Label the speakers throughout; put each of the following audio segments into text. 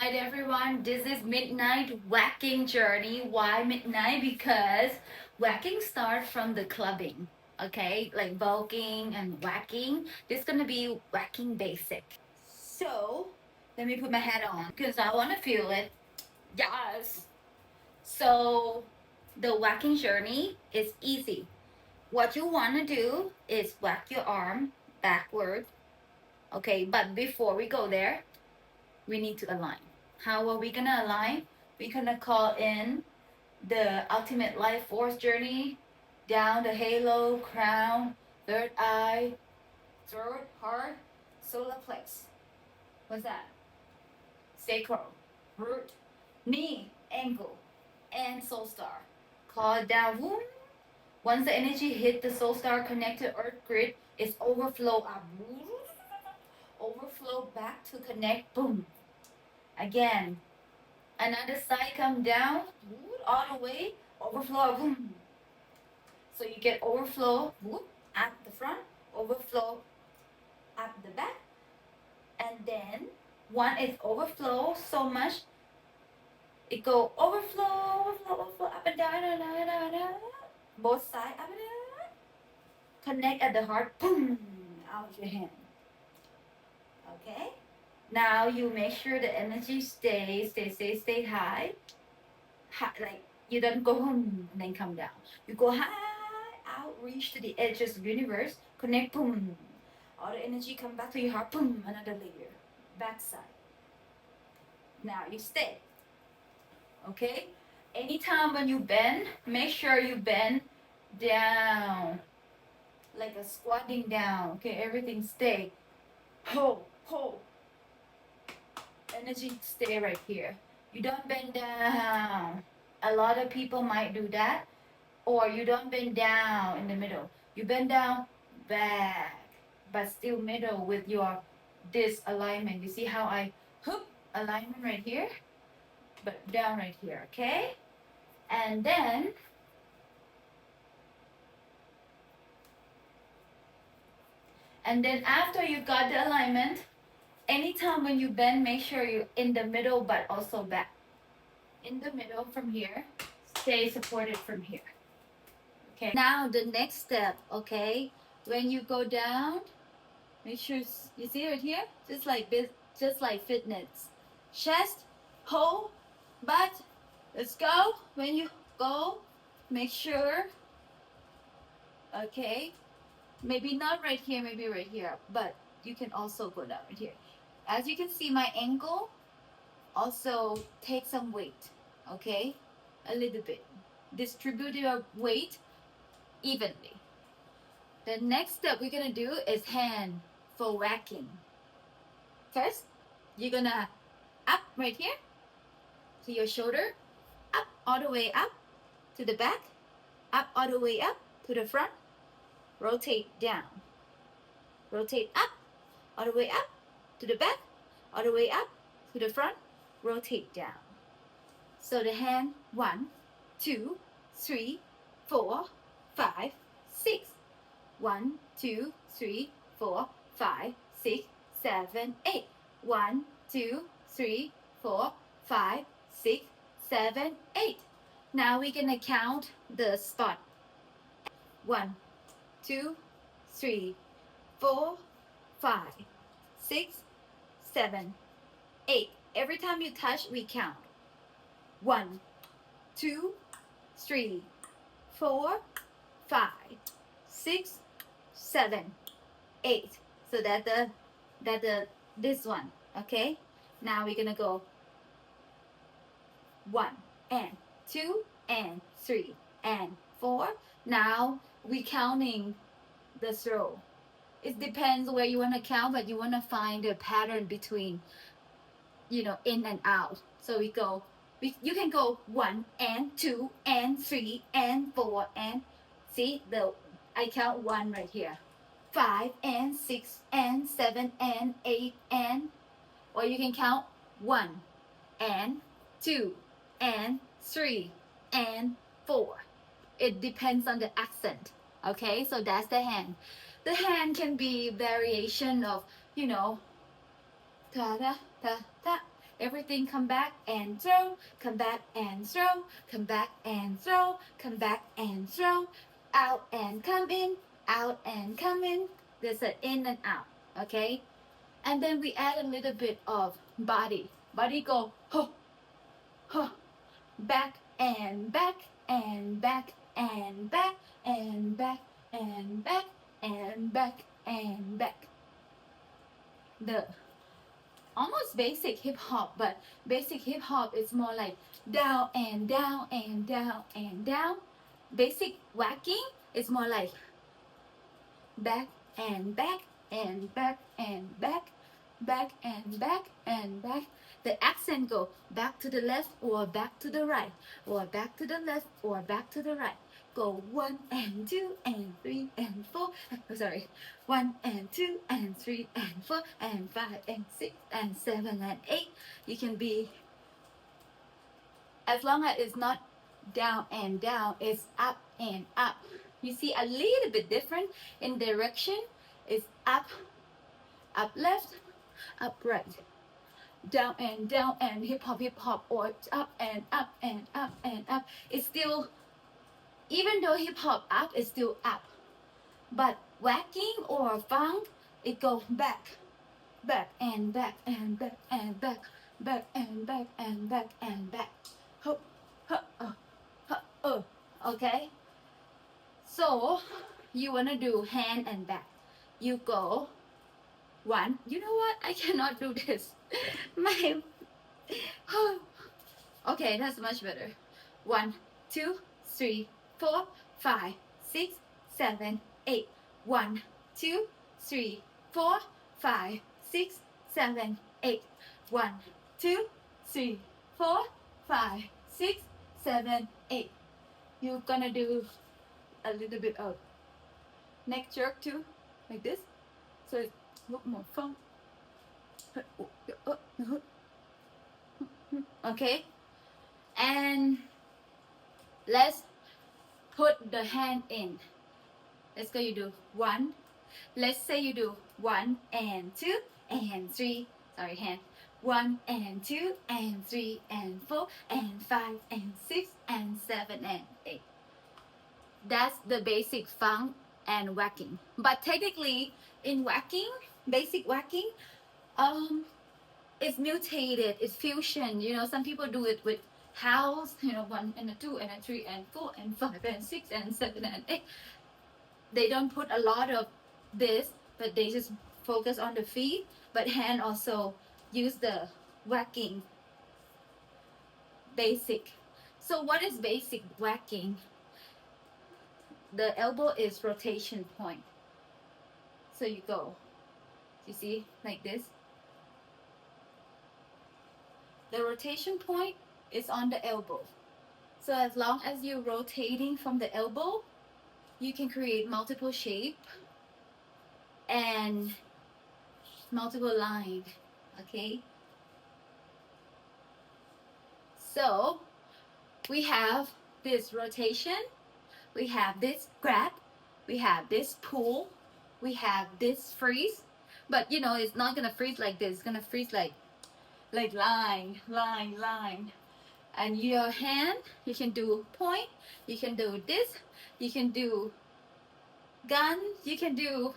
Speaker 1: Hi everyone, this is Midnight Whacking Journey. Why midnight? Because whacking starts from the clubbing, okay? Like voguing and whacking. This is gonna be whacking basic. So, let me put my hat on because I wanna feel it. Yes! So, the whacking journey is easy. What you wanna do is whack your arm backward, okay? But before we go there, we need to align. How are we gonna align? We're gonna call in the ultimate life force journey down the halo, crown, third eye, throat, heart, solar plex. What's that? Sacral, root, knee, ankle, and soul star. Call it down. Whoom. Once the energy hit the soul star connected earth grid, it's overflow up. Overflow back to connect. Boom. Again, another side come down all the way, overflow, boom. So you get overflow whoop, at the front, overflow at the back, and then one is overflow so much it go overflow up and down, both sides up and down, connect at the heart, boom, out your hand. Okay. Now you make sure the energy stay high, like you don't go home and then come down. You go high, out, reach to the edges of the universe, connect, boom. All the energy come back to your heart, boom, another layer, backside. Now you stay, okay? Anytime when you bend, make sure you bend down, like a squatting down, okay? Everything stay. Hold. Energy stay right here. You don't bend down. A lot of people might do that, or you don't bend down in the middle. You bend down back, but still middle with your this alignment. You see how I hook alignment right here, but down right here, okay? And then after you got the alignment, anytime when you bend, make sure you're in the middle but also back. In the middle from here, stay supported from here. Okay. Now the next step, okay? When you go down, make sure you see right here, just like this, just like fitness. Chest, hold, butt. Let's go. When you go, make sure. Okay, maybe not right here, maybe right here, but you can also go down right here. As you can see, my ankle also take some weight. Okay, a little bit. Distribute your weight evenly. The next step we're gonna do is hand for whacking. First, you're gonna up right here to your shoulder, up all the way up to the back, up all the way up to the front, rotate down, rotate up, all the way up to the back, all the way up to the front, rotate down. So the hand, 1, 2, 3, 4, 5, 6. 1, 2, 3, 4, 5, 6, 7, 8. 1, 2, 3, 4, 5, 6, 7, 8. Now we're gonna count the spot. 1, 2, 3, 4, 5, 6, 7, 8. Every time you touch, we count. 1, 2, 3, 4, 5, 6, 7, 8. So this one. Okay. Now we're gonna go 1 and 2 and 3 and 4. Now we counting the throw. It depends where you want to count, but you want to find a pattern between, in and out. So you can go 1 and 2 and 3 and 4 and see I count 1 right here. 5 and 6 and 7 and 8 and, or you can count 1 and 2 and 3 and 4. It depends on the accent. Okay, so that's the hand. The hand can be variation of, ta da ta ta Everything come back and throw, come back and throw, come back and throw, come back and throw, out and come in, out and come in. There's an in and out, okay? And then we add a little bit of body. Body go, huh, huh, back and back and back and back and back and back and back and back. The almost basic hip hop, but basic hip hop is more like down and down and down and down. Basic waacking is more like back and back and back and back, back and back and back. The accent go back to the left or back to the right, or back to the left or back to the right. Go 1 and 2 and 3 and 4. Oh, sorry. 1 and 2 and 3 and 4 and 5 and 6 and 7 and 8. You can be, as long as it's not down and down, it's up and up. You see a little bit different in direction. It's up, up left, up right, down and hip hop, or up and up and up and up. It's still, even though hip hop up is still up, but waacking or funk, it goes back, back and back and back and back, back and back and back and back. Hup, hup, hup, okay? So you wanna do hand and back. You go 1. You know what? I cannot do this. My okay, that's much better. 1, 2, 3, 4, 5, 6, 7, 8. 1, 2, 3, 4, 5, 6, 7, 8. 1, 2, 3, 4, 5, 6, 7, 8. You're gonna do a little bit of neck jerk too, like this. So it's look more fun. Okay, and let's put the hand in. Let's go. You do 1. Let's say you do 1 and 2 and 3. Sorry, hand. 1 and 2 and 3 and 4 and 5 and 6 and 7 and 8. That's the basic funk and waacking. But technically, in waacking, basic waacking, it's mutated, it's fusion. You know, some people do it with house, you know, 1 and a 2 and a 3 and 4 and 5 and 6 and 7 and 8. They don't put a lot of this, but they just focus on the feet. But hand also use the waacking basic. So what is basic waacking? The elbow is rotation point. So you go, you see, like this. The rotation point is on the elbow. So as long as you're rotating from the elbow, you can create multiple shape and multiple line, okay? So we have this rotation, we have this grab, we have this pull, we have this freeze. But you know, it's not gonna freeze like this. It's gonna freeze like line, line, line. And your hand, you can do point, you can do this, you can do gun, you can do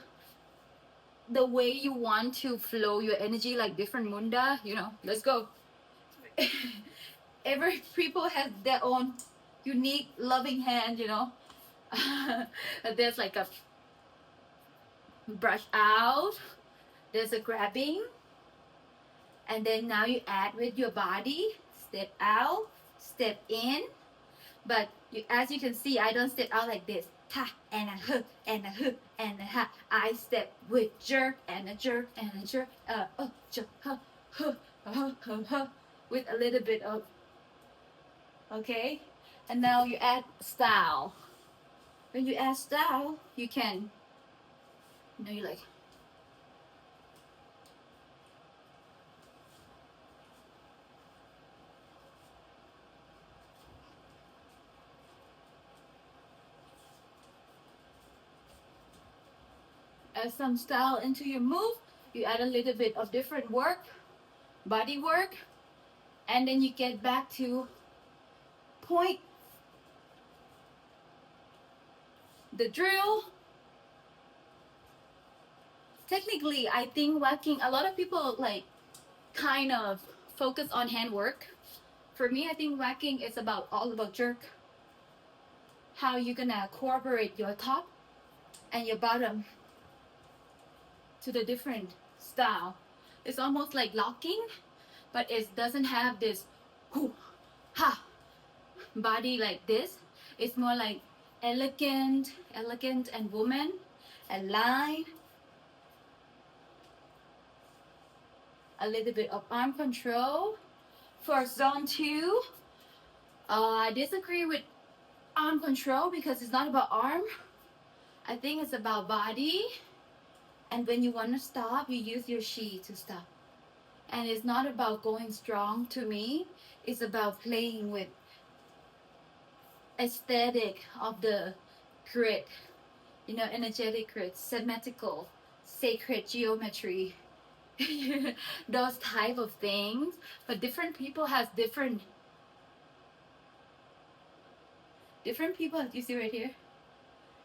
Speaker 1: the way you want to flow your energy, like different munda, you know. Let's go. Every people has their own unique loving hand, you know. There's like a brush out, there's a grabbing, and then now you add with your body, step out, step in. But you, as you can see, I don't step out like this, ta and a hook and a hook and a ha. I step with jerk and a jerk and a jerk, jerk, with a little bit of, okay. And now you add style. When you add style, you can, you know, you like, add some style into your move. You add a little bit of different work, body work, and then you get back to point the drill. Technically, I think waacking, a lot of people like kind of focus on handwork. For me, I think waacking is about all about jerk. How you gonna incorporate your top and your bottom to the different style. It's almost like locking, but it doesn't have this hoo, ha body like this. It's more like elegant and woman, and line, a little bit of arm control. For zone 2, I disagree with arm control because it's not about arm. I think it's about body. And when you want to stop, you use your shi to stop. And it's not about going strong to me. It's about playing with aesthetic of the grid. You know, energetic grid, symmetrical, sacred geometry. Those type of things. But different people has different people, you see right here?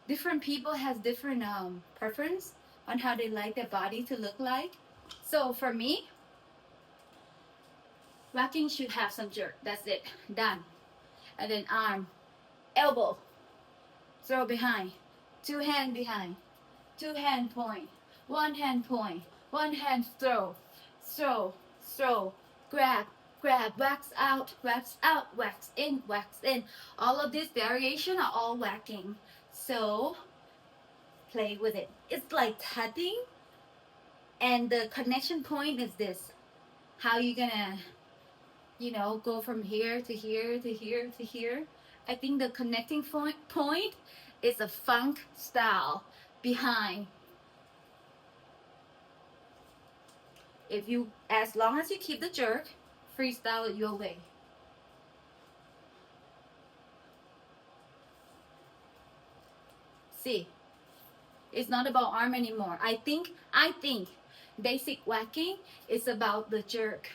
Speaker 1: Different people has different preference on how they like their body to look like. So for me, waacking should have some jerk. That's it. Done. And then arm, elbow, throw behind, 2 hand behind, 2 hand point, 1 hand point, 1 hand throw, grab, wax out, wax in, wax in. All of this variation are all waacking. So play with it. It's like tapping, and the connection point is this. How you gonna, you know, go from here to here to here to here. I think the connecting point is a funk style behind. If you, as long as you keep the jerk, freestyle it your way. See, it's not about arm anymore. I think basic waacking is about the jerk.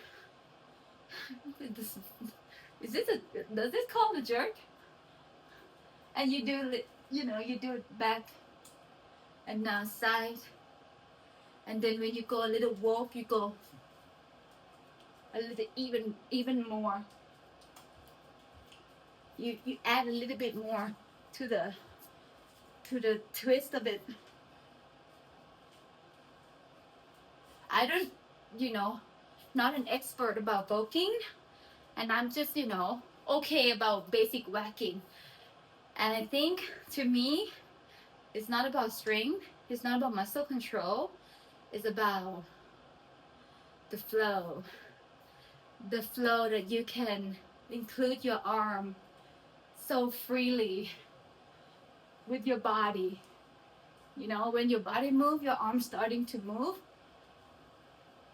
Speaker 1: Is this does this call the jerk? And you do, you know, you do it back and now side. And then when you go a little warp, you go a little even more. You add a little bit more to the twist of it. I don't, you know, not an expert about voking, and I'm just, you know, okay about basic waacking. And I think to me, it's not about string, it's not about muscle control, it's about the flow. The flow that you can include your arm so freely with your body. You know, when your body moves, your arm's starting to move.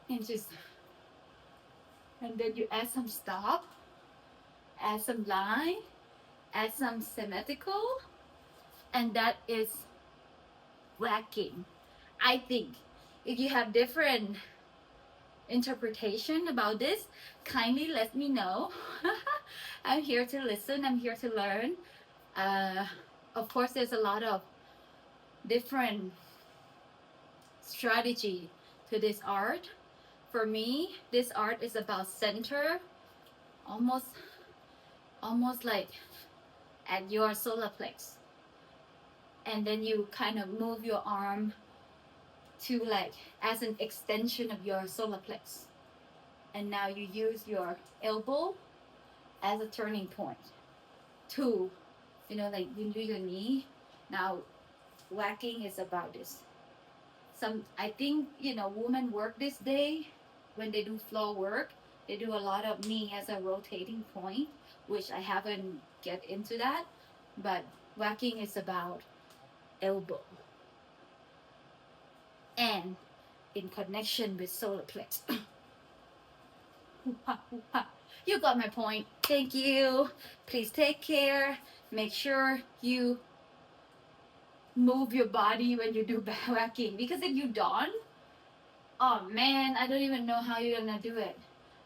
Speaker 1: And then you add some stop, add some line, add some symmetrical, and that is waacking. I think if you have different interpretation about this, kindly let me know. I'm here to listen, I'm here to learn. Of course, there's a lot of different strategy to this art. For me, this art is about center, almost like at your solar plex. And then you kind of move your arm to like as an extension of your solar plex. And now you use your elbow as a turning point to, you know, like you do your knee. Now waacking is about this. I think, you know, women work this day when they do flow work, they do a lot of knee as a rotating point, which I haven't get into that. But waacking is about elbow and in connection with solar plex. You got my point. Thank you. Please take care. Make sure you move your body when you do waacking, because if you don't, oh man, I don't even know how you're gonna do it.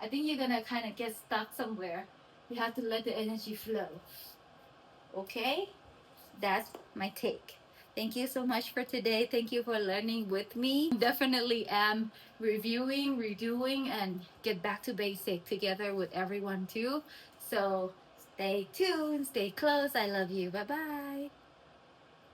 Speaker 1: I think you're gonna kind of get stuck somewhere. You have to let the energy flow. Okay? That's my take. Thank you so much for today. Thank you for learning with me. Definitely am reviewing, redoing, and get back to basic together with everyone too. So stay tuned, stay close. I love you. Bye bye.